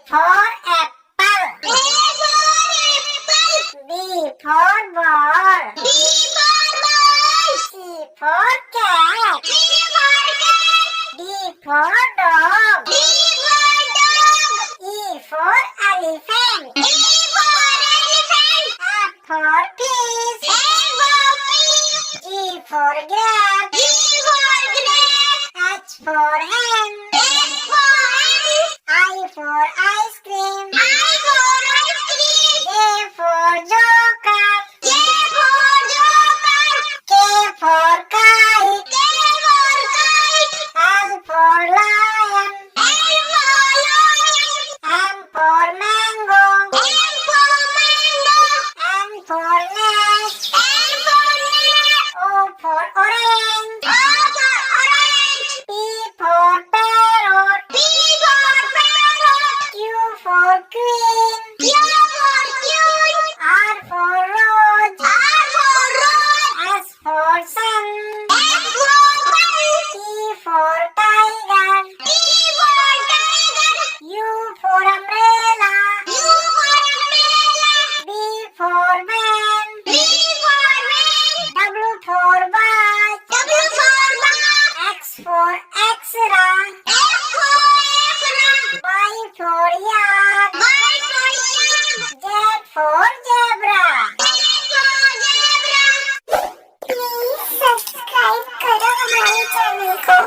for apple. B for ball. C for cat. D for dog. E for elephant. F for fish. G for grapes. H for hen. I for ice cream. J for joker. K for kite. L for lion. M for mango. N for nest. O for orange. P for parrot. Q for queen.